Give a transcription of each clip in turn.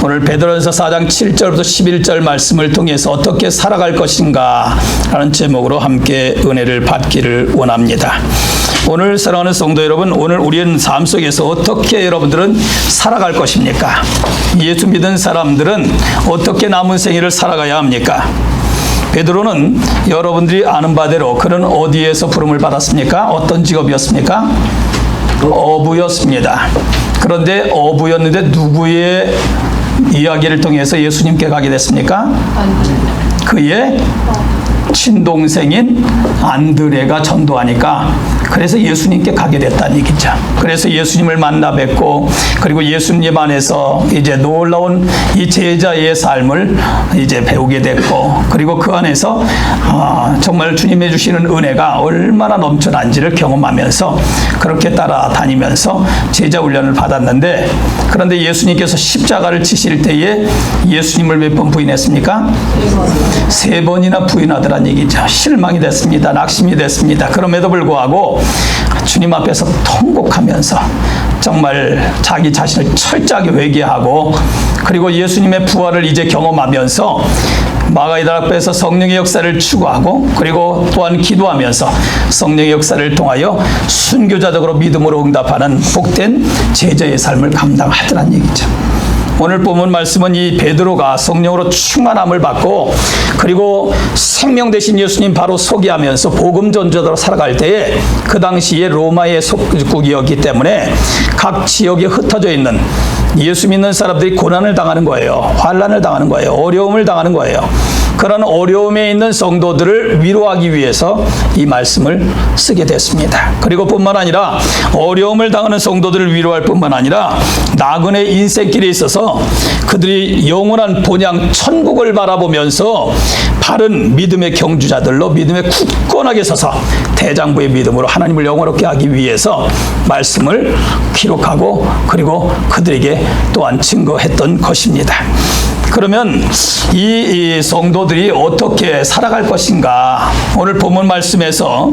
오늘 베드로전서 4장 7절부터 11절 말씀을 통해서 어떻게 살아갈 것인가 라는 제목으로 함께 은혜를 받기를 원합니다. 오늘 사랑하는 성도 여러분, 오늘 우리는 삶 속에서 어떻게 여러분들은 살아갈 것입니까? 예수 믿은 사람들은 어떻게 남은 생애를 살아가야 합니까? 베드로는 여러분들이 아는 바대로 그는 어디에서 부름을 받았습니까? 어떤 직업이었습니까? 어부였습니다. 그런데 어부였는데 누구의 이야기를 통해서 예수님께 가게 됐습니까? 그의 친동생인 안드레가 전도하니까 그래서 예수님께 가게 됐다는 얘기죠. 그래서 예수님을 만나 뵙고 그리고 예수님 안에서 이제 놀라운 이 제자의 삶을 이제 배우게 됐고 그리고 그 안에서 정말 주님의 주시는 은혜가 얼마나 넘쳐난지를 경험하면서 그렇게 따라다니면서 제자 훈련을 받았는데 그런데 예수님께서 십자가를 치실 때에 예수님을 몇 번 부인했습니까? 세 번이나 부인하더란 얘기죠. 실망이 됐습니다. 낙심이 됐습니다. 그럼에도 불구하고 주님 앞에서 통곡하면서 정말 자기 자신을 철저하게 회개하고 그리고 예수님의 부활을 이제 경험하면서 마가이다 앞에서 성령의 역사를 추구하고 그리고 또한 기도하면서 성령의 역사를 통하여 순교자적으로 믿음으로 응답하는 복된 제자의 삶을 감당하더란 얘기죠. 오늘 본문 말씀은 이 베드로가 성령으로 충만함을 받고 그리고 생명 되신 예수님 바로 소개하면서 복음 전도자로 살아갈 때에 그 당시에 로마의 속국이었기 때문에 각 지역에 흩어져 있는 예수 믿는 사람들이 고난을 당하는 거예요. 환난을 당하는 거예요. 어려움을 당하는 거예요. 그런 어려움에 있는 성도들을 위로하기 위해서 이 말씀을 쓰게 됐습니다. 그리고 뿐만 아니라 어려움을 당하는 성도들을 위로할 뿐만 아니라 나그네 인생길에 있어서 그들이 영원한 본향 천국을 바라보면서 바른 믿음의 경주자들로 믿음에 굳건하게 서서 대장부의 믿음으로 하나님을 영원롭게 하기 위해서 말씀을 기록하고 그리고 그들에게 또한 증거했던 것입니다. 그러면 이 성도들이 어떻게 살아갈 것인가? 오늘 본문 말씀에서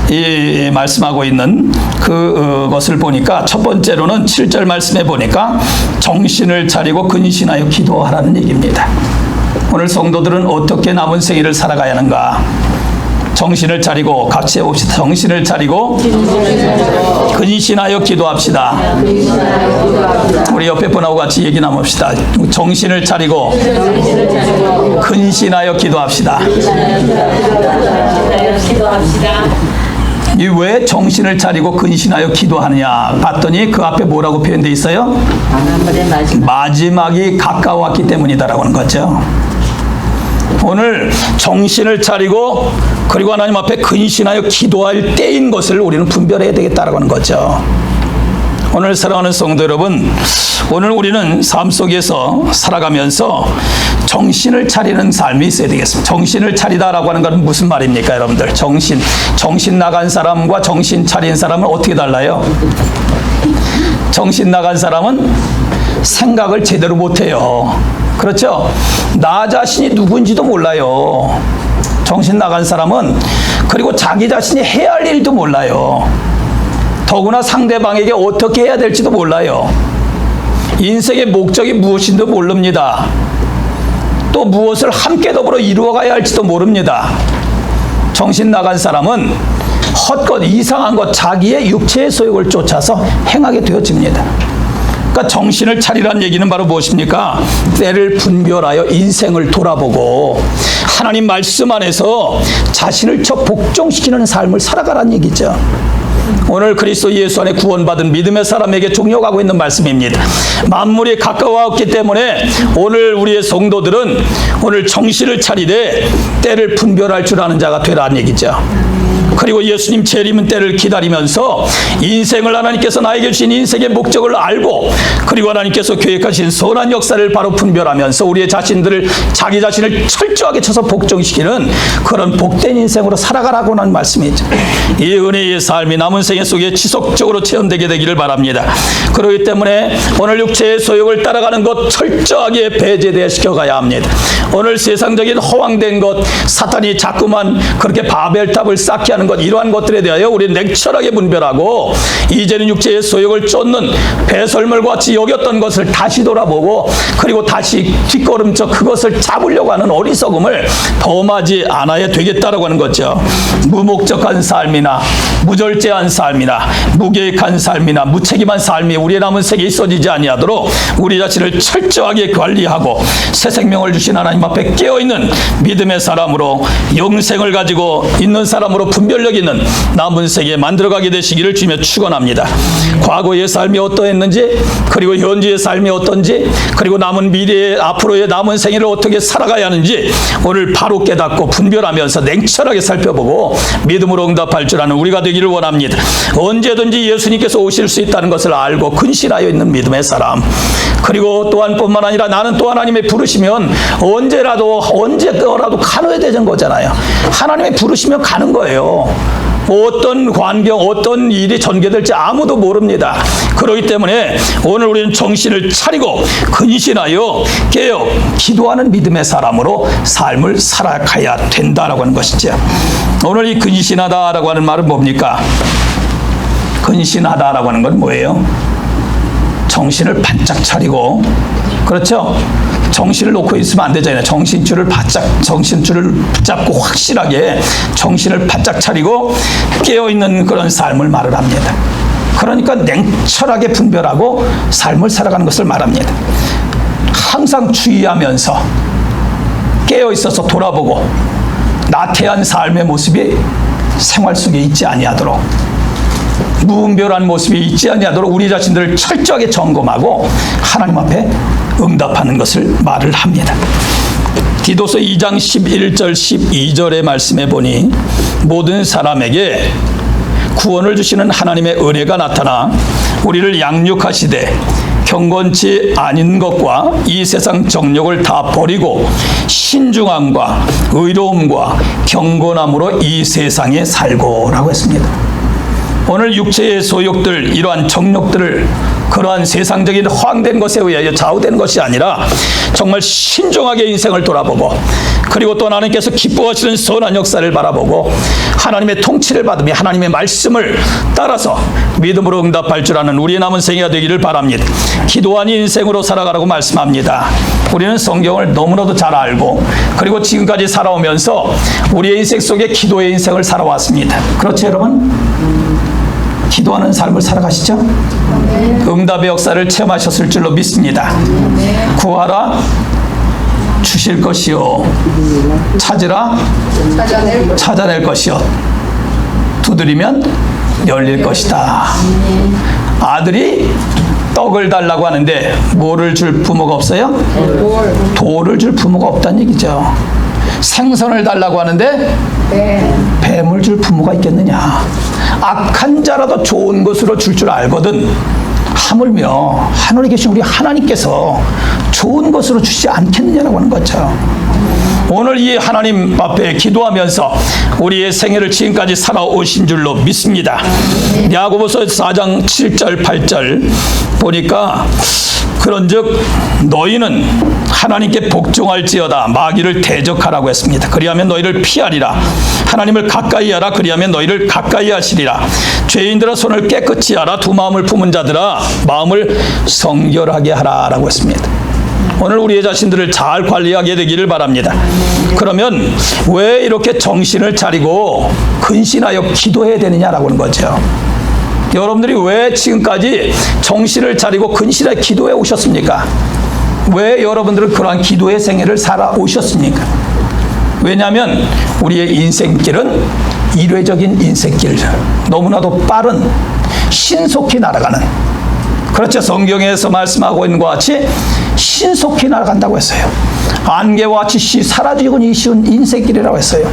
이 말씀하고 있는 그것을 보니까 첫 번째로는 7절 말씀에 보니까 정신을 차리고 근신하여 기도하라는 얘기입니다. 오늘 성도들은 어떻게 남은 생애를 살아가야 하는가? 정신을 차리고 같이 해봅시다. 정신을 차리고 근신하여 기도합시다. 우리 옆에 분하고 같이 얘기 나눕시다. 정신을 차리고 근신하여 기도합시다. 이 왜 정신을 차리고 근신하여 기도하느냐 봤더니 그 앞에 뭐라고 표현되어 있어요? 마지막이 가까웠기 때문이다라고 하는 거죠. 오늘 정신을 차리고 그리고 하나님 앞에 근신하여 기도할 때인 것을 우리는 분별해야 되겠다라고 하는 거죠. 오늘 사랑하는 성도 여러분, 오늘 우리는 삶 속에서 살아가면서 정신을 차리는 삶이 있어야 되겠습니다. 정신을 차리다라고 하는 것은 무슨 말입니까, 여러분들? 정신 나간 사람과 정신 차린 사람은 어떻게 달라요? 정신 나간 사람은 생각을 제대로 못해요. 그렇죠? 나 자신이 누군지도 몰라요. 정신 나간 사람은 그리고 자기 자신이 해야 할 일도 몰라요. 더구나 상대방에게 어떻게 해야 될지도 몰라요. 인생의 목적이 무엇인지도 모릅니다. 또 무엇을 함께 더불어 이루어가야 할지도 모릅니다. 정신 나간 사람은 헛것, 이상한 것, 자기의 육체의 소욕을 쫓아서 행하게 되어집니다. 그러니까 정신을 차리라는 얘기는 바로 무엇입니까? 때를 분별하여 인생을 돌아보고 하나님 말씀 안에서 자신을 복종시키는 삶을 살아가라는 얘기죠. 오늘 그리스도 예수 안에 구원받은 믿음의 사람에게 종려가고 있는 말씀입니다. 만물이 가까워왔기 때문에 오늘 우리의 성도들은 오늘 정신을 차리되 때를 분별할 줄 아는 자가 되라는 얘기죠. 그리고 예수님 재림은 때를 기다리면서 인생을 하나님께서 나에게 주신 인생의 목적을 알고 그리고 하나님께서 계획하신 선한 역사를 바로 분별하면서 우리의 자신들을 자기 자신을 철저하게 쳐서 복종시키는 그런 복된 인생으로 살아가라고 하는 말씀이죠. 이 은혜의 삶이 남은 생애 속에 지속적으로 체험되게 되기를 바랍니다. 그렇기 때문에 오늘 육체의 소욕을 따라가는 것 철저하게 배제되어 시켜가야 합니다. 오늘 세상적인 허황된 것, 사탄이 자꾸만 그렇게 바벨탑을 쌓게 하는 것, 이러한 것들에 대하여 우리는 냉철하게 분별하고 이제는 육체의 소욕을 쫓는 배설물과 같이 여겼던 것을 다시 돌아보고 그리고 다시 뒷걸음쳐 그것을 잡으려고 하는 어리석음을 범하지 않아야 되겠다라고 하는 거죠. 무목적한 삶이나 무절제한 삶이나 무계획한 삶이나 무책임한 삶이 우리의 남은 세계에 있어지지 아니하도록 우리 자신을 철저하게 관리하고 새 생명을 주신 하나님 앞에 깨어있는 믿음의 사람으로 영생을 가지고 있는 사람으로 분별력 있는 남은 세계에 만들어가게 되시기를 주며 축원합니다. 과거의 삶이 어떠했는지 그리고 현재의 삶이 어떤지 그리고 남은 미래의 앞으로의 남은 생애를 어떻게 살아가야 하는지 오늘 바로 깨닫고 분별하면서 냉철하게 살펴보고 믿음으로 응답할 줄 아는 우리가 되기를 원합니다. 언제든지 예수님께서 오실 수 있다는 것을 알고 근신하여 있는 믿음의 사람, 그리고 또한 뿐만 아니라 나는 또 하나님의 부르시면 언제라도 가능해야 되는 거잖아요. 하나님의 부르시면 가는 거예요. 어떤 환경, 어떤 일이 전개될지 아무도 모릅니다. 그렇기 때문에 오늘 우리는 정신을 차리고 근신하여 깨어 기도하는 믿음의 사람으로 삶을 살아가야 된다라고 하는 것이죠. 오늘 이 근신하다라고 하는 말은 뭡니까? 근신하다라고 하는 건 뭐예요? 정신을 바짝 차리고, 그렇죠? 정신을 놓고 있으면 안 되잖아요. 정신줄을 붙잡고 확실하게 정신을 바짝 차리고 깨어있는 그런 삶을 말을 합니다. 그러니까 냉철하게 분별하고 삶을 살아가는 것을 말합니다. 항상 주의하면서 깨어있어서 돌아보고 나태한 삶의 모습이 생활 속에 있지 아니하도록, 무분별한 모습이 있지 아니하도록 우리 자신들을 철저하게 점검하고 하나님 앞에 응답하는 것을 말을 합니다. 디도서 2장 11절 12절의 말씀에 보니 모든 사람에게 구원을 주시는 하나님의 은혜가 나타나 우리를 양육하시되 경건치 아닌 것과 이 세상 정욕을 다 버리고 신중함과 의로움과 경건함으로 이 세상에 살고라고 했습니다. 오늘 육체의 소욕들, 이러한 정욕들을 그러한 세상적인 허황된 것에 의하여 좌우된 것이 아니라 정말 신중하게 인생을 돌아보고 그리고 또 하나님께서 기뻐하시는 선한 역사를 바라보고 하나님의 통치를 받으며 하나님의 말씀을 따라서 믿음으로 응답할 줄 아는 우리의 남은 생애가 되기를 바랍니다. 기도한 인생으로 살아가라고 말씀합니다. 우리는 성경을 너무나도 잘 알고 그리고 지금까지 살아오면서 우리의 인생 속에 기도의 인생을 살아왔습니다. 그렇죠, 여러분? 기도하는 삶을 살아가시죠? 응답의 역사를 체험하셨을 줄로 믿습니다. 구하라 주실 것이요, 찾으라 찾아낼 것이요, 두드리면 열릴 것이다. 아들이 떡을 달라고 하는데 뭐를 줄 부모가 없어요? 돌을 줄 부모가 없다는 얘기죠. 생선을 달라고 하는데 뱀을 줄 부모가 있겠느냐. 악한 자라도 좋은 것으로 줄 알거든 하물며 하늘에 계신 우리 하나님께서 좋은 것으로 주시지 않겠느냐라고 하는 거죠. 오늘 이 하나님 앞에 기도하면서 우리의 생애를 지금까지 살아오신 줄로 믿습니다. 야고보서 4장 7절 8절 보니까 그런즉 너희는 하나님께 복종할지어다 마귀를 대적하라고 했습니다. 그리하면 너희를 피하리라. 하나님을 가까이 하라. 그리하면 너희를 가까이 하시리라. 죄인들아 손을 깨끗이 하라. 두 마음을 품은 자들아 마음을 성결하게 하라라고 했습니다. 오늘 우리의 자신들을 잘 관리하게 되기를 바랍니다. 그러면 왜 이렇게 정신을 차리고 근신하여 기도해야 되느냐라고 하는 거죠. 여러분들이 왜 지금까지 정신을 차리고 근신하여 기도해 오셨습니까? 왜 여러분들은 그러한 기도의 생애를 살아오셨습니까? 왜냐하면 우리의 인생길은 일회적인 인생길, 너무나도 빠른 신속히 날아가는, 그렇죠. 성경에서 말씀하고 있는 것 같이 신속히 날아간다고 했어요. 안개와 같이 사라지기 쉬운 인생길이라고 했어요.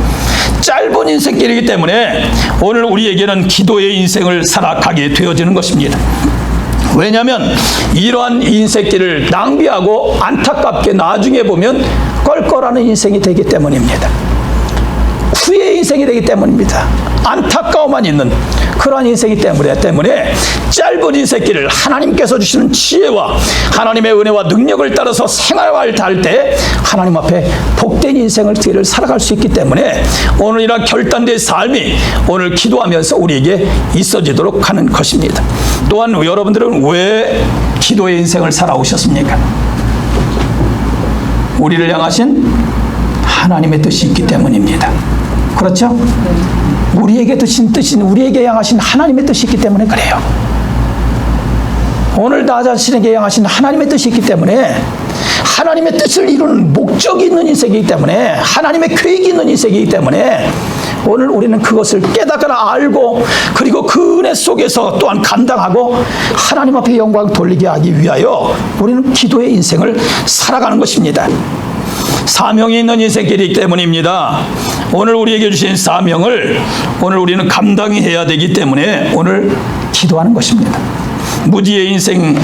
짧은 인생길이기 때문에 오늘 우리에게는 기도의 인생을 살아가게 되어지는 것입니다. 왜냐하면 이러한 인생길을 낭비하고 안타깝게 나중에 보면 껄껄하는 인생이 되기 때문입니다. 후회의 인생이 되기 때문입니다. 안타까움만 있는 그러한 인생이 때문에 짧은 인생길을 하나님께서 주시는 지혜와 하나님의 은혜와 능력을 따라서 생활할 때 하나님 앞에 복된 인생을 길을 살아갈 수 있기 때문에 오늘 이런 결단된 삶이 오늘 기도하면서 우리에게 있어지도록 하는 것입니다. 또한 여러분들은 왜 기도의 인생을 살아오셨습니까? 우리를 향하신 하나님의 뜻이 있기 때문입니다. 그렇죠? 우리에게 우리에게 향하신 하나님의 뜻이 있기 때문에 그래요. 오늘 나 자신에게 향하신 하나님의 뜻이 있기 때문에 하나님의 뜻을 이루는 목적이 있는 인생이기 때문에 하나님의 계획이 있는 인생이기 때문에 오늘 우리는 그것을 깨닫거나 알고 그리고 그 은혜 속에서 또한 감당하고 하나님 앞에 영광 돌리게 하기 위하여 우리는 기도의 인생을 살아가는 것입니다. 사명이 있는 인생길이기 때문입니다. 오늘 우리에게 주신 사명을 오늘 우리는 감당해야 되기 때문에 오늘 기도하는 것입니다. 무지의 인생,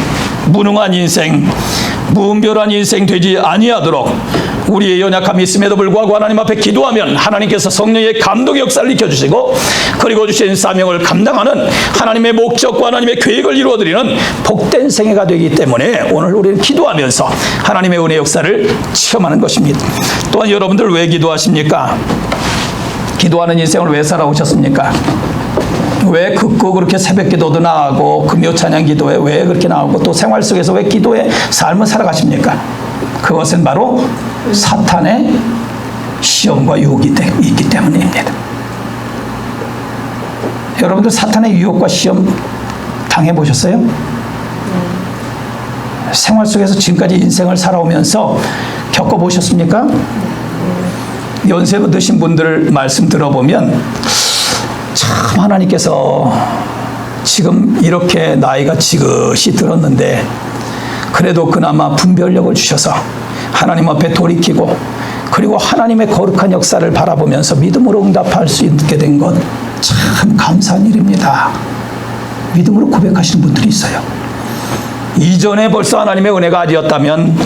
무능한 인생, 무분별한 인생 되지 아니하도록 우리의 연약함이 있음에도 불구하고 하나님 앞에 기도하면 하나님께서 성령의 감동의 역사를 익혀주시고 그리고 주신 사명을 감당하는 하나님의 목적과 하나님의 계획을 이루어드리는 복된 생애가 되기 때문에 오늘 우리는 기도하면서 하나님의 은혜 역사를 체험하는 것입니다. 또한 여러분들 왜 기도하십니까? 기도하는 인생을 왜 살아오셨습니까? 왜 그렇게 새벽 기도도 나가고 금요 찬양 기도에 왜 그렇게 나오고 또 생활 속에서 왜 기도의 삶을 살아가십니까? 그것은 바로 사탄의 시험과 유혹이 있기 때문입니다. 여러분들 사탄의 유혹과 시험 당해보셨어요? 생활 속에서 지금까지 인생을 살아오면서 겪어보셨습니까? 연세 드신 분들 말씀 들어보면 참 하나님께서 지금 이렇게 나이가 지긋이 들었는데 그래도 그나마 분별력을 주셔서 하나님 앞에 돌이키고 그리고 하나님의 거룩한 역사를 바라보면서 믿음으로 응답할 수 있게 된 것 참 감사한 일입니다. 믿음으로 고백하시는 분들이 있어요. 이전에 벌써 하나님의 은혜가 아니었다면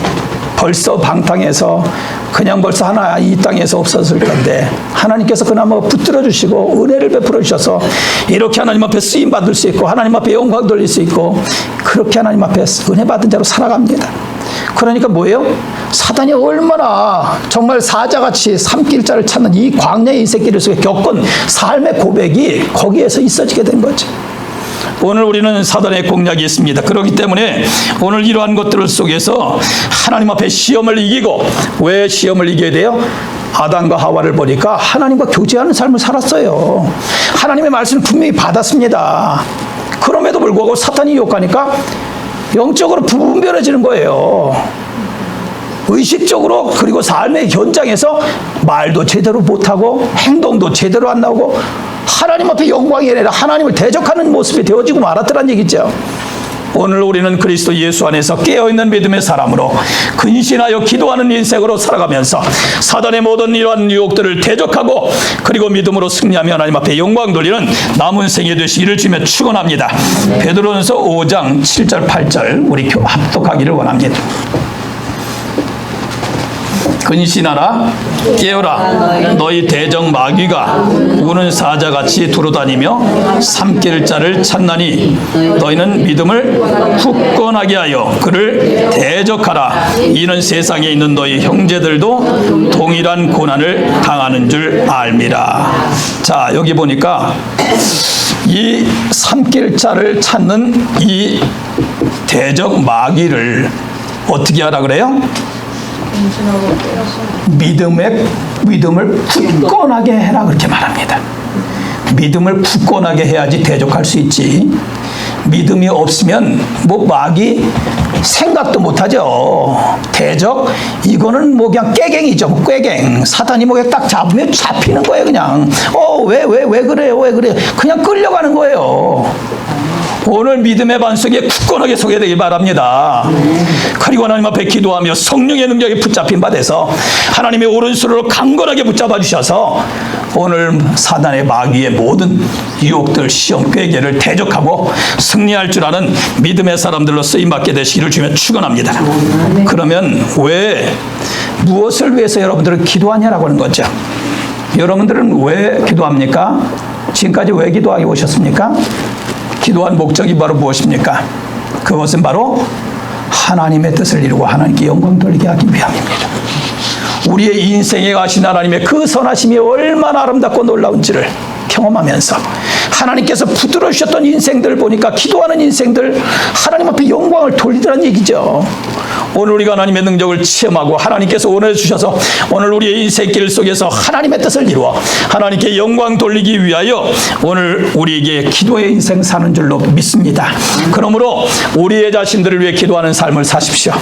벌써 방탕해서 그냥 벌써 이 땅에서 없었을 텐데 하나님께서 그나마 붙들어 주시고 은혜를 베풀어 주셔서 이렇게 하나님 앞에 쓰임 받을 수 있고 하나님 앞에 영광 돌릴 수 있고 그렇게 하나님 앞에 은혜 받은 자로 살아갑니다. 그러니까 뭐예요? 사단이 얼마나 정말 사자같이 삼킬자를 찾는 이 광야의 인생길 속에 겪은 삶의 고백이 거기에서 있어지게 된 거죠. 오늘 우리는 사단의 공략이 있습니다. 그렇기 때문에 오늘 이러한 것들 속에서 하나님 앞에 시험을 이기고 왜 시험을 이겨야 돼요? 아담과 하와를 보니까 하나님과 교제하는 삶을 살았어요. 하나님의 말씀을 분명히 받았습니다. 그럼에도 불구하고 사탄이 유혹하니까 영적으로 분별해지는 거예요. 의식적으로 그리고 삶의 현장에서 말도 제대로 못하고 행동도 제대로 안 나오고 하나님 앞에 영광이 아니라 하나님을 대적하는 모습이 되어지고 말았더란 얘기죠. 오늘 우리는 그리스도 예수 안에서 깨어있는 믿음의 사람으로 근신하여 기도하는 인생으로 살아가면서 사단의 모든 이러한 유혹들을 대적하고 그리고 믿음으로 승리하며 하나님 앞에 영광 돌리는 남은 생애 되시기를 주며 축원합니다. 베드로전서 5장 7절 8절 우리 합독하기를 원합니다. 근신하라 깨어라 너희 대적 마귀가 우는 사자같이 두루다니며 삼킬 자를 찾나니 너희는 믿음을 굳건하게 하여 그를 대적하라. 이는 세상에 있는 너희 형제들도 동일한 고난을 당하는 줄 알미라. 자, 여기 보니까 이 삼킬 자를 찾는 이 대적 마귀를 어떻게 하라 그래요? 믿음을 굳건하게 해라 그렇게 말합니다. 믿음을 굳건하게 해야지 대적할 수 있지. 믿음이 없으면 뭐 마귀 생각도 못하죠. 대적 이거는 뭐 그냥 깨갱이죠. 꾀갱. 사탄이 뭐 딱 잡으면 잡히는 거예요. 그냥 왜 그래요? 왜 그래? 그냥 끌려가는 거예요. 오늘 믿음의 반석에 굳건하게 서게 되길 바랍니다. 그리고 하나님 앞에 기도하며 성령의 능력에 붙잡힌 바 돼서 하나님의 오른손으로 강건하게 붙잡아 주셔서 오늘 사단의 마귀의 모든 유혹들, 시험, 꾀계를 대적하고 승리할 줄 아는 믿음의 사람들로 쓰임받게 되시기를 주며 축원합니다. 그러면 왜 무엇을 위해서 여러분들은 기도하냐라고 하는 거죠. 여러분들은 왜 기도합니까? 지금까지 왜 기도하기 오셨습니까? 기도한 목적이 바로 무엇입니까? 그것은 바로 하나님의 뜻을 이루고 하나님께 영광 돌리게 하기 위함입니다. 우리의 인생에 가신 하나님의 그 선하심이 얼마나 아름답고 놀라운지를 경험하면서 하나님께서 붙들어 주셨던 인생들 보니까 기도하는 인생들 하나님 앞에 영광을 돌리더란 얘기죠. 오늘 우리가 하나님의 능력을 체험하고 하나님께서 원해 주셔서 오늘 우리의 인생길 속에서 하나님의 뜻을 이루어 하나님께 영광 돌리기 위하여 오늘 우리에게 기도의 인생 사는 줄로 믿습니다. 그러므로 우리의 자신들을 위해 기도하는 삶을 사십시오.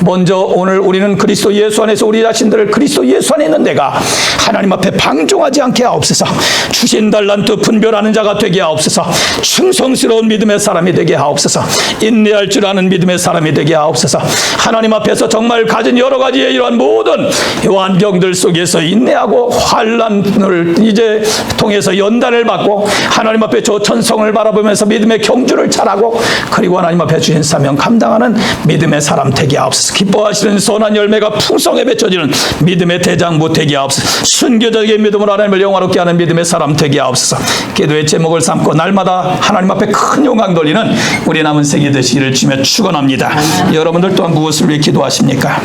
먼저 오늘 우리는 그리스도 예수 안에서 우리 자신들을 그리스도 예수 안에 있는 내가 하나님 앞에 방종하지 않게 하옵소서. 주신 달란트 분별하는 자가 되게 하옵소서. 충성스러운 믿음의 사람이 되게 하옵소서. 인내할 줄 아는 믿음의 사람이 되게 하옵소서. 하나님 앞에서 정말 가진 여러 가지의 이러한 모든 환경들 속에서 인내하고 환난을 이제 통해서 연단을 받고 하나님 앞에 저 천성을 바라보면서 믿음의 경주를 잘하고 그리고 하나님 앞에 주신 사명 감당하는 믿음의 사람 되게 하옵소서. 기뻐하시는 선한 열매가 풍성하게 맺혀지는 믿음의 대장부 되게 하옵소서. 순교적인 믿음으로 하나님을 영화롭게 하는 믿음의 사람 되게 하옵소서. 기도의 제목을 삼고 날마다 하나님 앞에 큰 영광 돌리는 우리 남은 생이 되시기를 주며 축원합니다. 여러분들 또한 무엇을 위해 기도하십니까?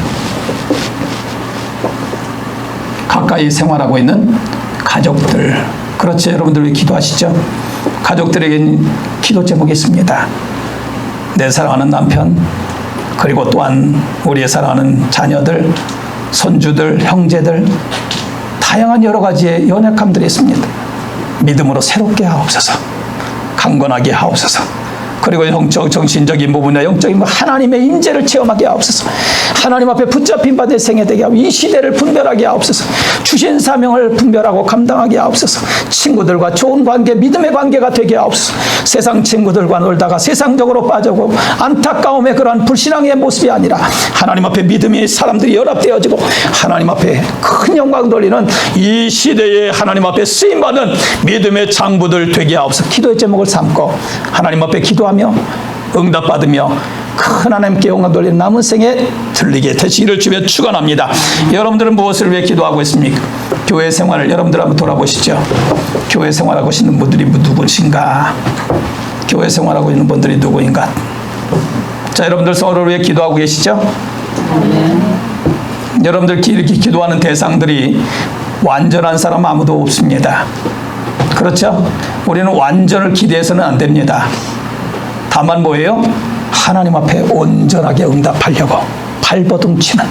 가까이 생활하고 있는 가족들, 그렇죠? 여러분들 왜 기도하시죠? 가족들에게는 기도 제목이 있습니다. 내 사랑하는 남편, 그리고 또한 우리의 사랑하는 자녀들, 손주들, 형제들, 다양한 여러 가지의 연약함들이 있습니다. 믿음으로 새롭게 하옵소서. 강건하게 하옵소서. 그리고 영적, 정신적인 부분이나 영적인 하나님의 임재를 체험하게 하옵소서. 하나님 앞에 붙잡힌 바 내 생애 되게 하고 이 시대를 분별하게 하옵소서. 주신 사명을 분별하고 감당하게 하옵소서. 친구들과 좋은 관계, 믿음의 관계가 되게 하옵소서. 세상 친구들과 놀다가 세상적으로 빠져고 안타까움의 그러한 불신앙의 모습이 아니라 하나님 앞에 믿음의 사람들이 연합되어지고 하나님 앞에 큰 영광 돌리는 이 시대에 하나님 앞에 쓰임받은 믿음의 장부들 되게 하옵소서. 기도의 제목을 삼고 하나님 앞에 기도하며 응답받으며 큰 하나님께 영광 돌리는 남은 생에 들리게 되시기를 주며 축원합니다. 여러분들은 무엇을 위해 기도하고 있습니까? 교회 생활을 여러분들 한번 돌아보시죠. 교회 생활하고 있는 분들이 누구신가? 교회 생활하고 있는 분들이 누구인가? 자, 여러분들 서로를 위해 기도하고 계시죠? 여러분들 이렇게 기도하는 대상들이 완전한 사람 아무도 없습니다. 그렇죠? 우리는 완전을 기대해서는 안 됩니다. 다만 뭐예요? 하나님 앞에 온전하게 응답하려고 발버둥치는,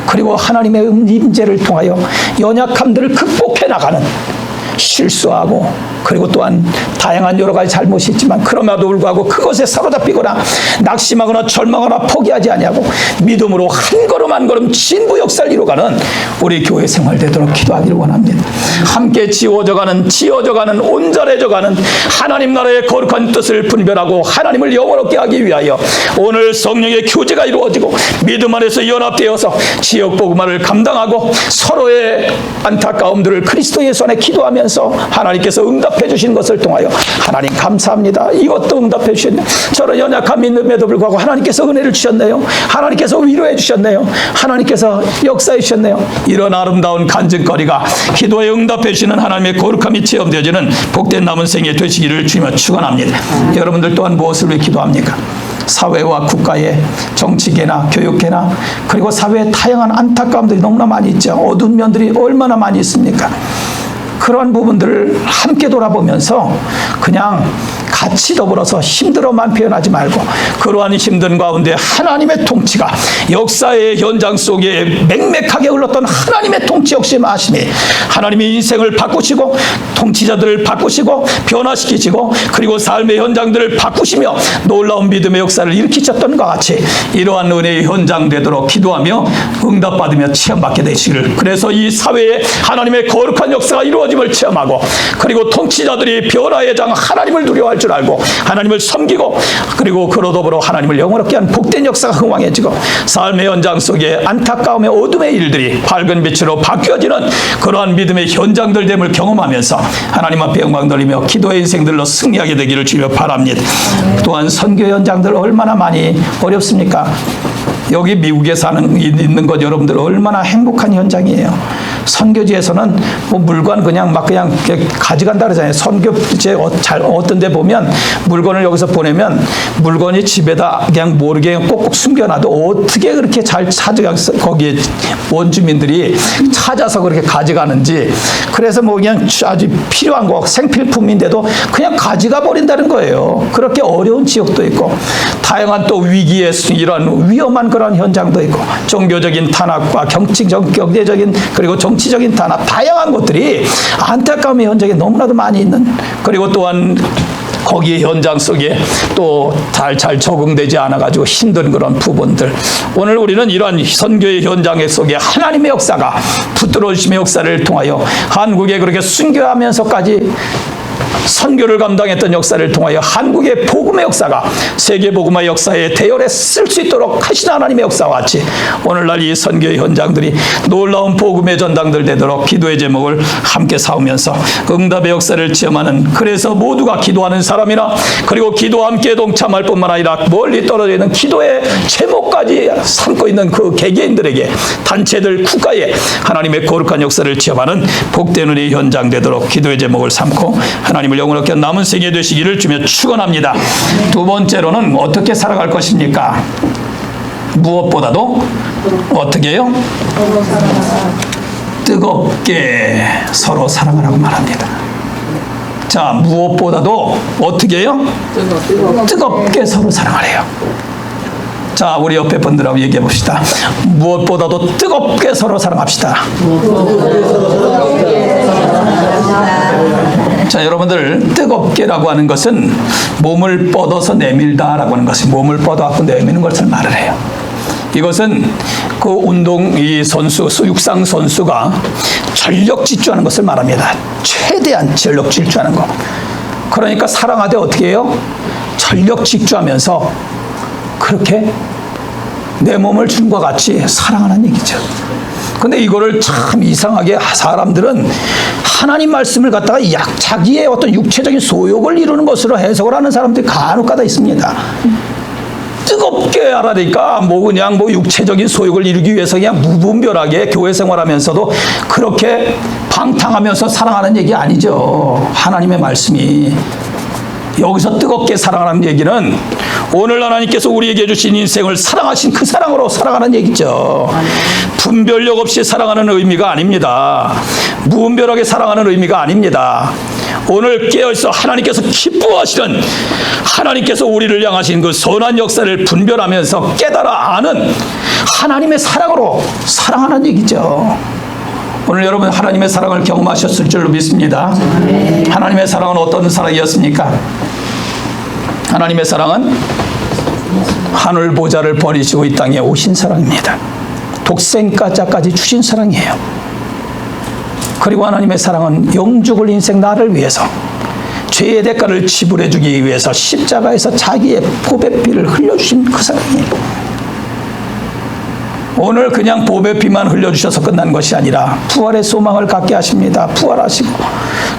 그리고 하나님의 임재를 통하여 연약함들을 극복해 나가는, 실수하고 그리고 또한 다양한 여러 가지 잘못이 있지만 그럼에도 불구하고 그것에 사로잡히거나 낙심하거나 절망하거나 포기하지 아니하고 믿음으로 한 걸음 한 걸음 진부 역사를 이루어가는 우리 교회 생활 되도록 기도하기를 원합니다. 함께 지어져가는 온전해져가는 하나님 나라의 거룩한 뜻을 분별하고 하나님을 영원롭게 하기 위하여 오늘 성령의 교제가 이루어지고 믿음 안에서 연합되어서 지역 복음화를 감당하고 서로의 안타까움들을 그리스도 예수 안에 기도하면서 하나님께서 응답해 주신 것을 통하여 하나님 감사합니다. 이것도 응답해 주셨네요. 저는 연약한 믿음에도 불구하고 하나님께서 은혜를 주셨네요. 하나님께서 위로해 주셨네요. 하나님께서 역사해 주셨네요. 이런 아름다운 간증거리가 기도에 응답해 주시는 하나님의 거룩함이 체험되어지는 복된 남은 생에 되시기를 주며 축원합니다. 여러분들 또한 무엇을 위해 기도합니까? 사회와 국가의 정치계나 교육계나 그리고 사회의 다양한 안타까움들이 너무나 많이 있죠. 어두운 면들이 얼마나 많이 있습니까? 그러한 부분들을 함께 돌아보면서 그냥 같이 더불어서 힘들어만 표현하지 말고 그러한 힘든 가운데 하나님의 통치가 역사의 현장 속에 맹맥하게 흘렀던 하나님의 통치 역시 마심이 하나님의 인생을 바꾸시고 통치자들을 바꾸시고 변화시키시고 그리고 삶의 현장들을 바꾸시며 놀라운 믿음의 역사를 일으키셨던 것 같이 이러한 은혜의 현장 되도록 기도하며 응답받으며 체험받게 되시기를, 그래서 이 사회에 하나님의 거룩한 역사가 이루어짐을 체험하고 그리고 통치자들이 변화의 장 하나님을 두려워할 줄 알고 하나님을 섬기고 그리고 그로 더불어 하나님을 영원롭게 한 복된 역사가 흥왕해지고 삶의 현장 속에 안타까움의 어둠의 일들이 밝은 빛으로 바뀌어지는 그러한 믿음의 현장들 됨을 경험하면서 하나님 앞에 영광 돌리며 기도의 인생들로 승리하게 되기를 주여 바랍니다. 또한 선교 현장들 얼마나 많이 어렵습니까? 여기 미국에 있는 것 여러분들 얼마나 행복한 현장이에요. 선교지에서는 뭐 물건 그냥 가져간다 그러잖아요. 선교지에 어떤 데 보면 물건을 여기서 보내면 물건이 집에다 그냥 모르게 꼭꼭 숨겨놔도 어떻게 그렇게 잘 거기에 원주민들이 찾아서 그렇게 가져가는지. 그래서 뭐 그냥 아주 필요한 거 생필품인데도 그냥 가져가 버린다는 거예요. 그렇게 어려운 지역도 있고 다양한 또 위기의 이런 위험한 그런 현장도 있고 종교적인 탄압과 경제적인 그리고 정치적인 탄압 다양한 것들이 안타까움의 현장에 너무나도 많이 있는, 그리고 또한 거기에 현장 속에 또 잘 적응되지 않아가지고 힘든 그런 부분들. 오늘 우리는 이러한 선교의 현장 속에 하나님의 역사가 붙들어주심의 역사를 통하여 한국에 그렇게 순교하면서까지 선교를 감당했던 역사를 통하여 한국의 복음의 역사가 세계 복음의 역사에 대열에 쓸 수 있도록 하신 하나님의 역사와 같이 오늘날 이 선교의 현장들이 놀라운 복음의 전당들 되도록 기도의 제목을 함께 삼으면서 응답의 역사를 체험하는, 그래서 모두가 기도하는 사람이나 그리고 기도와 함께 동참할 뿐만 아니라 멀리 떨어져 있는 기도의 제목까지 삼고 있는 그 개개인들에게, 단체들, 국가에 하나님의 거룩한 역사를 체험하는 복된 은혜의 현장 되도록 기도의 제목을 삼고 하나님을 영원하게 남은 생애 되시기를 주며 축원합니다. 두 번째로는 어떻게 살아갈 것입니까? 무엇보다도 어떻게 해요? 뜨겁게 서로 사랑하라고 말합니다. 자, 무엇보다도 어떻게 해요? 뜨겁게 서로 사랑하래요. 자, 우리 옆에 분들하고 얘기해 봅시다. 무엇보다도 뜨겁게 서로 사랑합시다. 자, 여러분들, 뜨겁게라고 하는 것은 몸을 뻗어서 내밀다라고 하는 것이, 몸을 뻗어갖고 내미는 것을 말을 해요. 이것은 그 이 선수, 육상 선수가 전력 질주하는 것을 말합니다. 최대한 전력 질주하는 거. 그러니까 사랑하되 어떻게 해요? 전력 질주하면서 그렇게 내 몸을 준 것 같이 사랑하는 얘기죠. 근데 이거를 참 이상하게 사람들은 하나님 말씀을 갖다가 자기의 어떤 육체적인 소욕을 이루는 것으로 해석을 하는 사람들이 간혹가다 있습니다. 뜨겁게 하라니까 그냥 육체적인 소욕을 이루기 위해서 그냥 무분별하게 교회 생활하면서도 그렇게 방탕하면서 사랑하는 얘기 아니죠. 하나님의 말씀이. 여기서 뜨겁게 사랑하는 얘기는 오늘 하나님께서 우리에게 주신 인생을 사랑하신 그 사랑으로 사랑하는 얘기죠. 분별력 없이 사랑하는 의미가 아닙니다. 무분별하게 사랑하는 의미가 아닙니다. 오늘 깨어있어 하나님께서 기뻐하시는, 하나님께서 우리를 향하신 그 선한 역사를 분별하면서 깨달아 아는 하나님의 사랑으로 사랑하는 얘기죠. 오늘 여러분 하나님의 사랑을 경험하셨을 줄로 믿습니다. 하나님의 사랑은 어떤 사랑이었습니까? 하나님의 사랑은 하늘 보좌를 버리시고 이 땅에 오신 사랑입니다. 독생자까지 주신 사랑이에요. 그리고 하나님의 사랑은 영죽을 인생 나를 위해서 죄의 대가를 지불해 주기 위해서 십자가에서 자기의 보배 피를 흘려주신 그 사랑이에요. 오늘 그냥 보배 피만 흘려주셔서 끝난 것이 아니라 부활의 소망을 갖게 하십니다. 부활하시고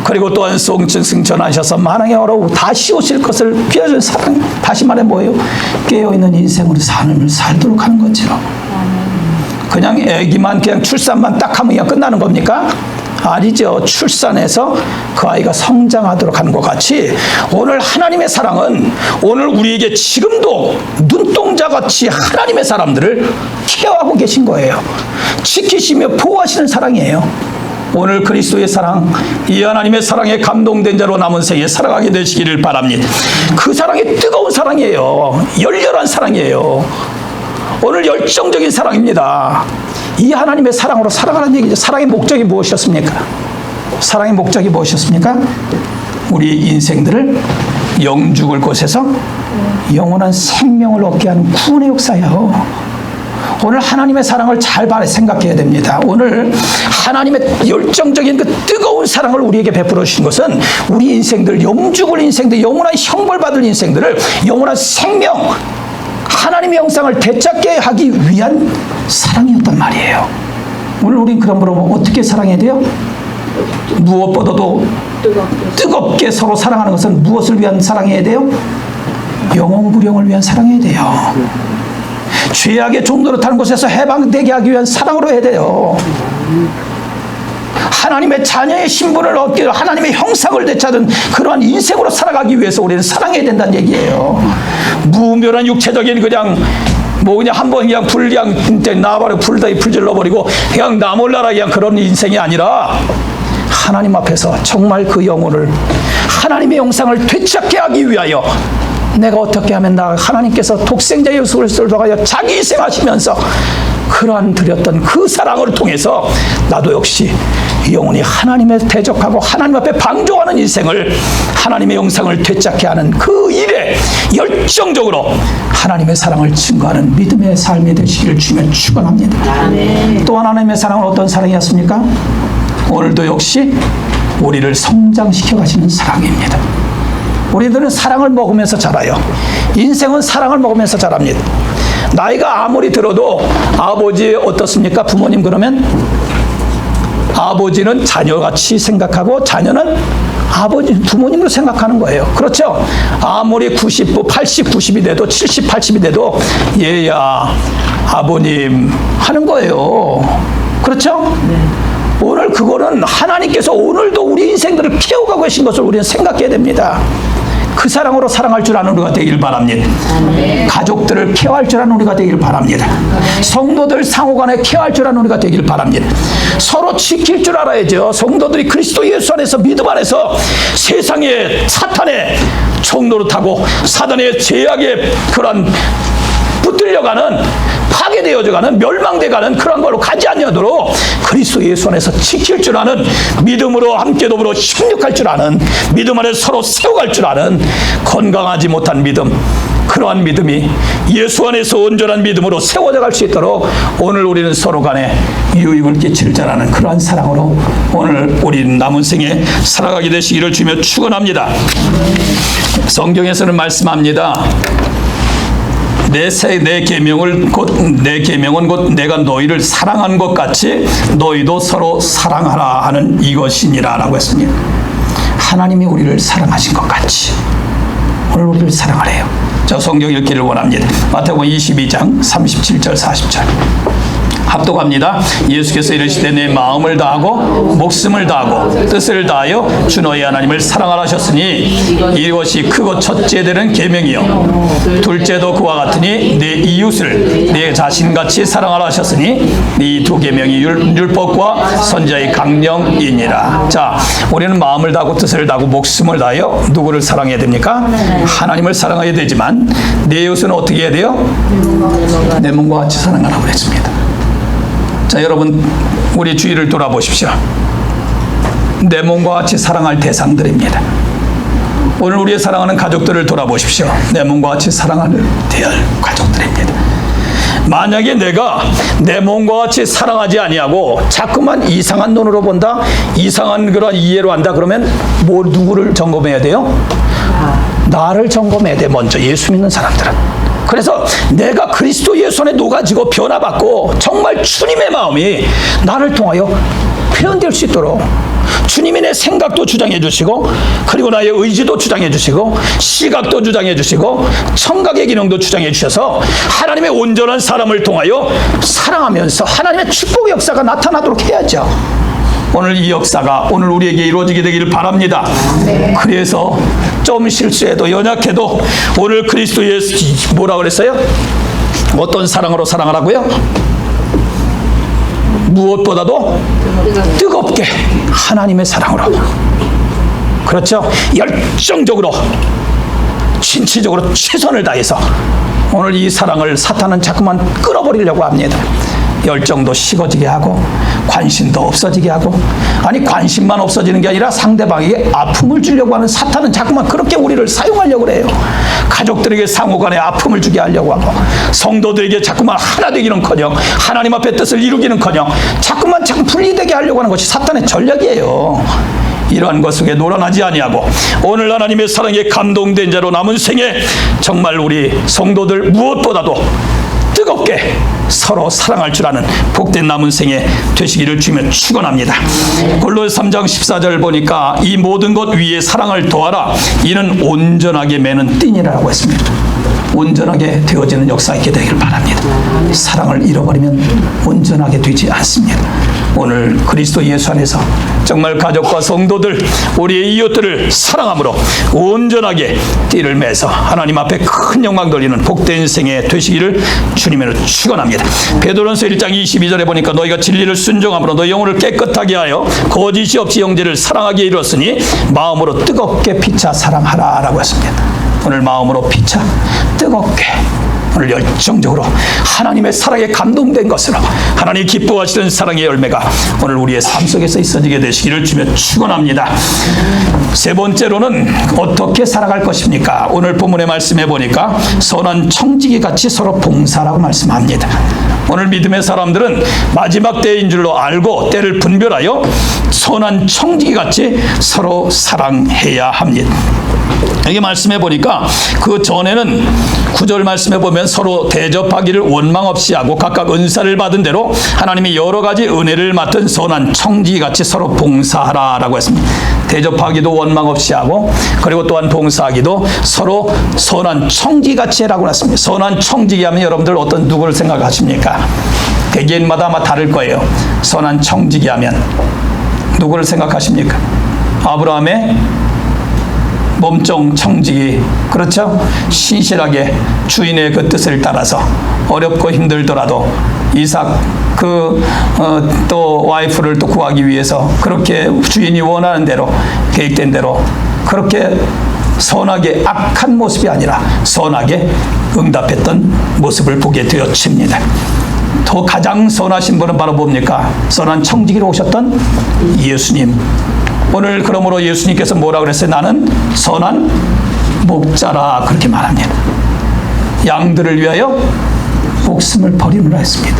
그리고 또한 승천하셔서 만왕의 어로 다시 오실 것을 피워준 사랑. 다시 말해 뭐예요? 깨어있는 인생으로 삶을 살도록 하는 거죠. 그냥 애기만 그냥 출산만 딱 하면 그냥 끝나는 겁니까? 아니죠. 출산해서 그 아이가 성장하도록 하는 것 같이 오늘 하나님의 사랑은 오늘 우리에게 지금도 눈동자같이 하나님의 사람들을 케어하고 계신 거예요. 지키시며 보호하시는 사랑이에요. 오늘 그리스도의 사랑, 이 하나님의 사랑에 감동된 자로 남은 생에 살아가게 되시기를 바랍니다. 그 사랑이 뜨거운 사랑이에요. 열렬한 사랑이에요. 오늘 열정적인 사랑입니다. 이 하나님의 사랑으로 살아가는 얘기죠. 사랑의 목적이 무엇이었습니까? 사랑의 목적이 무엇이었습니까? 우리 인생들을 영죽을 곳에서 영원한 생명을 얻게 하는 구원의 역사예요. 오늘 하나님의 사랑을 잘 생각해야 됩니다. 오늘 하나님의 열정적인 그 뜨거운 사랑을 우리에게 베풀어 주신 것은 우리 인생들, 영죽을 인생들, 영원한 형벌받을 인생들을 영원한 생명, 하나님의 형상을 되찾게 하기 위한 사랑이었단 말이에요. 오늘 우린 그러므로 어떻게 사랑해야 돼요? 무엇보다도 뜨겁게 서로 사랑하는 것은 무엇을 위한 사랑해야 돼요? 영원구령을 위한 사랑해야 돼요. 죄악의 종로로 타는 곳에서 해방되게 하기 위한 사랑으로 해야 돼요. 하나님의 자녀의 신분을 얻기 위해 하나님의 형상을 되찾은 그러한 인생으로 살아가기 위해서 우리는 사랑해야 된다는 얘기예요. 무면한 육체적인 그냥 한번 그냥 불 그냥 나발에 불다이 불질러버리고 그냥 나 몰라라 그냥 그런 인생이 아니라 하나님 앞에서 정말 그 영혼을 하나님의 형상을 되찾게 하기 위하여 내가 어떻게 하면 하나님께서 독생자 예수 그리스도를 통하여 자기 희생하시면서 그러한 드렸던 그 사랑을 통해서 나도 역시 영혼이 하나님에 대적하고 하나님 앞에 방종하는 인생을 하나님의 형상을 되찾게 하는 그 일에 열정적으로 하나님의 사랑을 증거하는 믿음의 삶이 되시기를 주면 축원합니다. 또 하나님의 사랑은 어떤 사랑이었습니까? 오늘도 역시 우리를 성장시켜 가시는 사랑입니다. 우리들은 사랑을 먹으면서 자라요. 인생은 사랑을 먹으면서 자랍니다. 나이가 아무리 들어도 아버지 어떻습니까? 부모님 그러면 아버지는 자녀같이 생각하고 자녀는 부모님으로 생각하는 거예요. 그렇죠? 아무리 90, 80, 90이 돼도 70, 80이 돼도 얘야 아버님 하는 거예요. 그렇죠? 네. 오늘 그거는 하나님께서 오늘도 우리 인생들을 키워가고 계신 것을 우리는 생각해야 됩니다. 그 사랑으로 사랑할 줄 아는 우리가 되길 바랍니다. 네. 가족들을 케어할 줄 아는 우리가 되길 바랍니다. 네. 성도들 상호간에 케어할 줄 아는 우리가 되길 바랍니다. 서로 지킬 줄 알아야죠. 성도들이 그리스도 예수 안에서 믿음 안에서 세상의 사탄의 총노릇하고 사단의 죄악의 그런 붙들려가는 파괴되어져가는 멸망돼가는 그런 걸로 가지 않냐도록 그리스도 예수 안에서 지킬 줄 아는 믿음으로 함께 더불어 협력할 줄 아는 믿음 안에 서로 세워갈 줄 아는 건강하지 못한 믿음 그러한 믿음이 예수 안에서 온전한 믿음으로 세워져 갈 수 있도록 오늘 우리는 서로 간에 유익을 끼칠 줄 아는 그러한 사랑으로 오늘 우리는 남은 생에 살아가게 되시기를 주며 축원합니다. 성경에서는 말씀합니다. 내 계명은 곧 내가 너희를 사랑한 것 같이 너희도 서로 사랑하라 하는 이것이니라 라고 했습니다. 하나님이 우리를 사랑하신 것 같이 오늘 우리를 사랑하래요. 저 성경 읽기를 원합니다. 마태복음 22장 37절 40절 합독합니다. 예수께서 이르시되 내 마음을 다하고 목숨을 다하고 뜻을 다하여 주 너희 하나님을 사랑하라 하셨으니 이것이 크고 첫째 되는 계명이요 둘째도 그와 같으니 내 이웃을 내 자신같이 사랑하라 하셨으니 이 두 계명이 율법과 선지자의 강령이니라. 자, 우리는 마음을 다하고 뜻을 다하고 목숨을 다하여 누구를 사랑해야 됩니까? 하나님을 사랑해야 되지만 내 이웃은 어떻게 해야 돼요? 내 몸과 같이 사랑하라고 그랬습니다. 자, 여러분 우리 주위를 돌아보십시오. 내 몸과 같이 사랑할 대상들입니다. 오늘 우리의 사랑하는 가족들을 돌아보십시오. 내 몸과 같이 사랑하는 대할 가족들입니다. 만약에 내가 내 몸과 같이 사랑하지 아니하고 자꾸만 이상한 눈으로 본다, 이상한 그런 이해로 한다, 그러면 누구를 점검해야 돼요? 나를 점검해야 돼. 먼저 예수 믿는 사람들은. 그래서 내가 그리스도 예수 안에 녹아지고 변화받고 정말 주님의 마음이 나를 통하여 표현될 수 있도록 주님이 내 생각도 주장해 주시고 그리고 나의 의지도 주장해 주시고 시각도 주장해 주시고 청각의 기능도 주장해 주셔서 하나님의 온전한 사람을 통하여 사랑하면서 하나님의 축복의 역사가 나타나도록 해야죠. 오늘 이 역사가 오늘 우리에게 이루어지게 되기를 바랍니다. 네. 그래서 좀 실수해도 연약해도 오늘 그리스도 예수 뭐라 그랬어요? 어떤 사랑으로 사랑하라고요? 무엇보다도 뜨겁게 하나님의 사랑으로, 그렇죠? 열정적으로 진취적으로 최선을 다해서 오늘 이 사랑을 사탄은 자꾸만 끌어버리려고 합니다. 열정도 식어지게 하고 관심도 없어지게 하고, 아니 관심만 없어지는 게 아니라 상대방에게 아픔을 주려고 하는 사탄은 자꾸만 그렇게 우리를 사용하려고 그래요. 가족들에게 상호간에 아픔을 주게 하려고 하고 성도들에게 자꾸만 하나 되기는커녕 하나님 앞에 뜻을 이루기는커녕 자꾸 분리되게 하려고 하는 것이 사탄의 전략이에요. 이러한 것 속에 놀아나지 아니하고 오늘 하나님의 사랑에 감동된 자로 남은 생에 정말 우리 성도들 무엇보다도 뜨겁게 서로 사랑할 줄 아는 복된 남은 생에 되시기를 주면 축원합니다. 골로새 3장 14절 보니까 이 모든 것 위에 사랑을 더하라. 이는 온전하게 매는 띠니라고 했습니다. 온전하게 되어지는 역사가 있게 되길 바랍니다. 사랑을 잃어버리면 온전하게 되지 않습니다. 오늘 그리스도 예수 안에서 정말 가족과 성도들, 우리의 이웃들을 사랑함으로 온전하게 띠를 매서 하나님 앞에 큰 영광 돌리는 복된 생애 되시기를 주님으로 축원합니다. 베드로전서 1장 22절에 보니까 너희가 진리를 순종함으로 너희 영혼을 깨끗하게 하여 거짓이 없이 형제를 사랑하게 이루었으니 마음으로 뜨겁게 피차 사랑하라 라고 했습니다. 오늘 마음으로 피차 뜨겁게 오늘 열정적으로 하나님의 사랑에 감동된 것으로 하나님이 기뻐하시는 사랑의 열매가 오늘 우리의 삶 속에서 있어지게 되시기를 주며 축원합니다. 세 번째로는 어떻게 살아갈 것입니까? 오늘 본문의 말씀해 보니까 선한 청지기 같이 서로 봉사라고 말씀합니다. 오늘 믿음의 사람들은 마지막 때인 줄로 알고 때를 분별하여 선한 청지기 같이 서로 사랑해야 합니다. 여기 말씀해 보니까 그 전에는 9절 말씀해 보면 서로 대접하기를 원망 없이 하고 각각 은사를 받은 대로 하나님이 여러 가지 은혜를 맡은 선한 청지기 같이 서로 봉사하라 라고 했습니다. 대접하기도 원망 없이 하고 그리고 또한 봉사하기도 서로 선한 청지기 같이 해라고 했습니다. 선한 청지기 하면 여러분들 어떤 누구를 생각하십니까? 개개인마다 아마 다를 거예요. 선한 청지기 하면 누구를 생각하십니까? 아브라함의 몸종 청지기, 그렇죠? 신실하게 주인의 그 뜻을 따라서 어렵고 힘들더라도 이삭 또 와이프를 또 구하기 위해서 그렇게 주인이 원하는 대로 계획된 대로 그렇게 선하게 악한 모습이 아니라 선하게 응답했던 모습을 보게 되어집니다. 또 가장 선하신 분은 바로 뭡니까? 선한 청지기로 오셨던 예수님. 오늘 그러므로 예수님께서 뭐라 그랬어요? 나는 선한 목자라 그렇게 말합니다. 양들을 위하여 목숨을 버리느라 했습니다.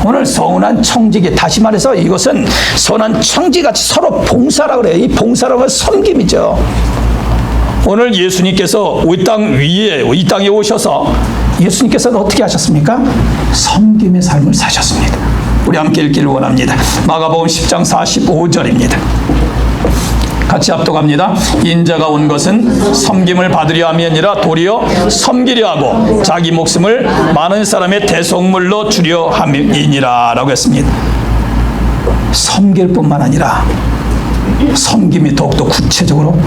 오늘 선한 청지기, 다시 말해서 이것은 선한 청지기같이 서로 봉사라 그래요. 이 봉사라고 하면 섬김이죠. 오늘 예수님께서 이 땅에 오셔서 예수님께서는 어떻게 하셨습니까? 섬김의 삶을 사셨습니다. 우리 함께 읽기를 원합니다. 마가복음 10장 45절입니다. 같이 합독합니다. 인자가 온 것은 섬김을 받으려 함이 아니라 도리어 섬기려 하고 자기 목숨을 많은 사람의 대속물로 주려 함이니라 라고 했습니다. 섬길 뿐만 아니라 섬김이 더욱더 구체적으로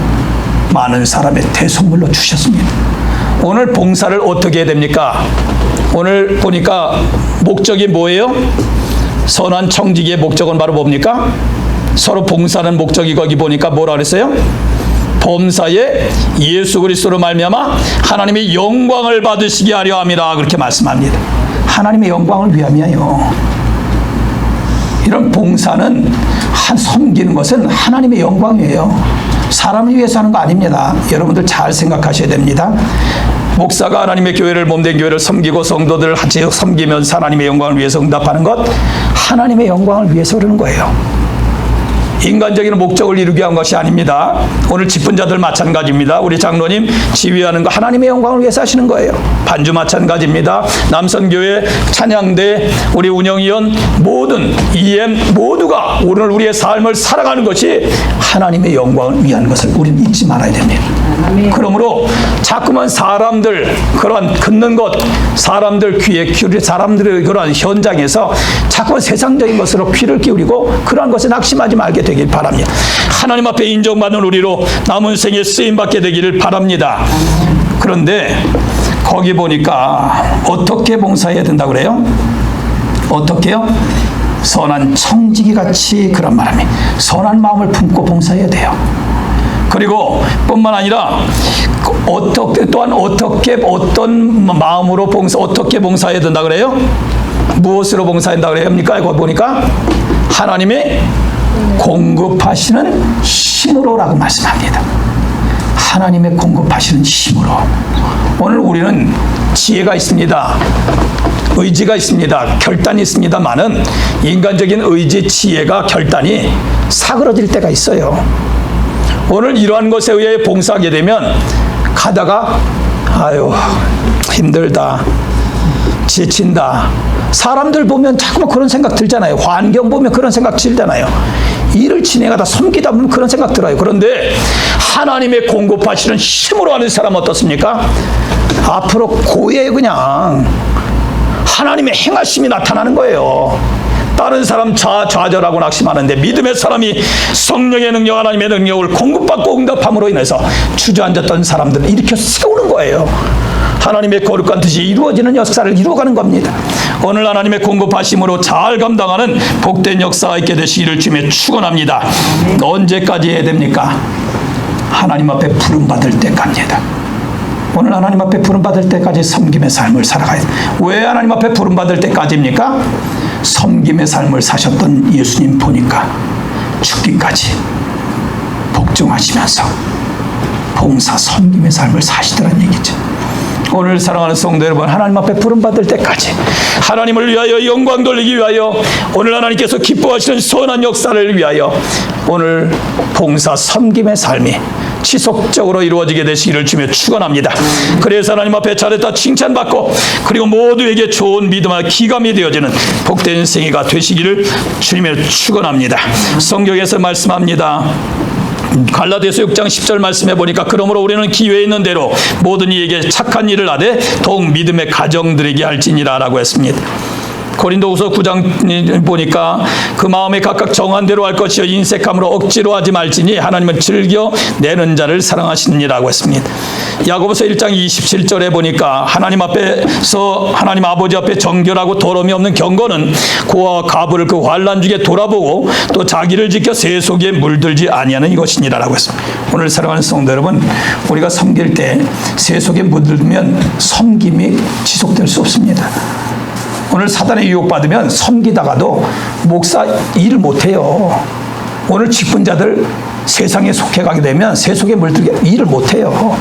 많은 사람의 대속물로 주셨습니다. 오늘 봉사를 어떻게 해야 됩니까? 오늘 보니까 목적이 뭐예요? 선한 청지기의 목적은 바로 뭡니까? 서로 봉사하는 목적이 거기 보니까 뭐라 그랬어요? 범사에 예수 그리스도로 말미암아 하나님의 영광을 받으시게 하려 함이라 그렇게 말씀합니다. 하나님의 영광을 위함이에요. 이런 봉사는 섬기는 것은 하나님의 영광이에요. 사람을 위해서 하는 거 아닙니다. 여러분들 잘 생각하셔야 됩니다. 목사가 하나님의 교회를 몸된 교회를 섬기고 성도들을 같이 섬기면서 하나님의 영광을 위해서 응답하는 것, 하나님의 영광을 위해서 그러는 거예요. 인간적인 목적을 이루기 위한 것이 아닙니다. 오늘 집분자들 마찬가지입니다. 우리 장로님 지휘하는 거 하나님의 영광을 위해서 하시는 거예요. 반주 마찬가지입니다. 남선교회, 찬양대, 우리 운영위원 모든 EM 모두가 오늘 우리의 삶을 살아가는 것이 하나님의 영광을 위한 것을 우리는 잊지 말아야 됩니다. 그러므로 자꾸만 사람들 그런 긋는 것, 사람들 귀에 기울이 사람들의 그런 현장에서 자꾸만 세상적인 것으로 귀를 기울이고 그러한 것에 낙심하지 말게 되길 바랍니다. 하나님 앞에 인정받는 우리로 남은 생에 쓰임받게 되기를 바랍니다. 그런데 거기 보니까 어떻게 봉사해야 된다고 그래요? 어떻게요? 선한 청지기같이 그런 말합니다. 선한 마음을 품고 봉사해야 돼요. 그리고 뿐만 아니라 또한 어떤 마음으로 어떻게 봉사해야 된다 그래요? 무엇으로 봉사한다 그래요? 거기 보니까 하나님의 공급하시는 힘으로라고 말씀합니다. 하나님의 공급하시는 힘으로. 오늘 우리는 지혜가 있습니다. 의지가 있습니다. 결단이 있습니다만은 인간적인 의지, 지혜가, 결단이 사그러질 때가 있어요. 오늘 이러한 것에 의해 봉사하게 되면 가다가 아유 힘들다, 지친다. 사람들 보면 자꾸 그런 생각 들잖아요. 환경 보면 그런 생각 들잖아요. 일을 진행하다 섬기다 보면 그런 생각 들어요. 그런데 하나님의 공급하시는 힘으로 하는 사람 어떻습니까? 앞으로 고에 그냥 하나님의 행하심이 나타나는 거예요. 다른 사람 좌절하고 낙심하는데 믿음의 사람이 성령의 능력, 하나님의 능력을 공급받고 응답함으로 인해서 주저앉았던 사람들을 일으켜 세우는 거예요. 하나님의 거룩한 뜻이 이루어지는 역사를 이루어가는 겁니다. 오늘 하나님의 공급하심으로 잘 감당하는 복된 역사가 있게 되시기를 주님에 축원합니다. 언제까지 해야 됩니까? 하나님 앞에 부름받을 때까지입니다. 오늘 하나님 앞에 부름받을 때까지 섬김의 삶을 살아가야 돼요. 왜 하나님 앞에 부름받을 때까지입니까? 섬김의 삶을 사셨던 예수님 보니까 죽기까지 복종하시면서 봉사 섬김의 삶을 사시더란 얘기죠. 오늘 사랑하는 성도 여러분, 하나님 앞에 부름받을 때까지 하나님을 위하여 영광 돌리기 위하여 오늘 하나님께서 기뻐하시는 선한 역사를 위하여 오늘 봉사 섬김의 삶이 지속적으로 이루어지게 되시기를 주며 축원합니다. 그래서 하나님 앞에 잘했다 칭찬받고 그리고 모두에게 좋은 믿음과 기감이 되어지는 복된 생애가 되시기를 주님의 축원합니다. 성경에서 말씀합니다. 갈라디아서 6장 10절 말씀해 보니까 그러므로 우리는 기회에 있는 대로 모든 이에게 착한 일을 하되 더욱 믿음의 가정들에게 할지니라 라고 했습니다. 고린도후서 9장 보니까 그 마음에 각각 정한 대로 할 것이요 인색함으로 억지로 하지 말지니 하나님은 즐겨 내는 자를 사랑하시느니라고 했습니다. 야고보서 1장 27절에 보니까 하나님 앞에서 하나님 아버지 앞에 정결하고 더러움이 없는 경건은 고아와 가부를 그 환난 중에 돌아보고 또 자기를 지켜 세속에 물들지 아니하는 이것이니라라고 했습니다. 오늘 사랑하는 성도 여러분, 우리가 섬길 때 세속에 물들면 섬김이 지속될 수 없습니다. 오늘 사단의 유혹받으면 섬기다가도 목사 일을 못해요. 오늘 직분자들 세상에 속해가게 되면 세속에 물들게 일을 못해요.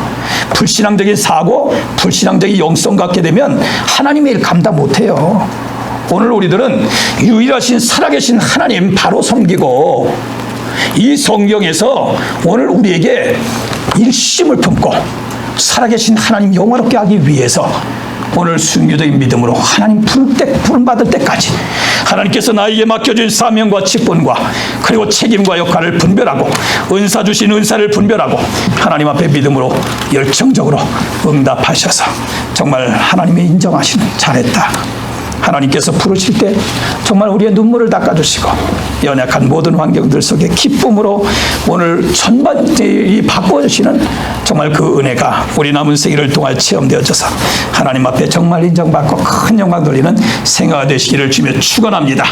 불신앙적인 사고, 불신앙적인 영성 갖게 되면 하나님의 일 감당 못해요. 오늘 우리들은 유일하신 살아계신 하나님 바로 섬기고 이 성경에서 오늘 우리에게 일심을 품고 살아계신 하나님 영화롭게 하기 위해서 오늘 순교적인 믿음으로 하나님 부름받을 때까지 하나님께서 나에게 맡겨준 사명과 직분과 그리고 책임과 역할을 분별하고 은사 주신 은사를 분별하고 하나님 앞에 믿음으로 열정적으로 응답하셔서 정말 하나님의 인정하시는 잘했다. 하나님께서 부르실 때 정말 우리의 눈물을 닦아주시고 연약한 모든 환경들 속에 기쁨으로 오늘 전반적이 바꿔주시는 정말 그 은혜가 우리 남은 생애를 통해 체험되어져서 하나님 앞에 정말 인정받고 큰 영광 돌리는 생애가 되시기를 주며 축원합니다.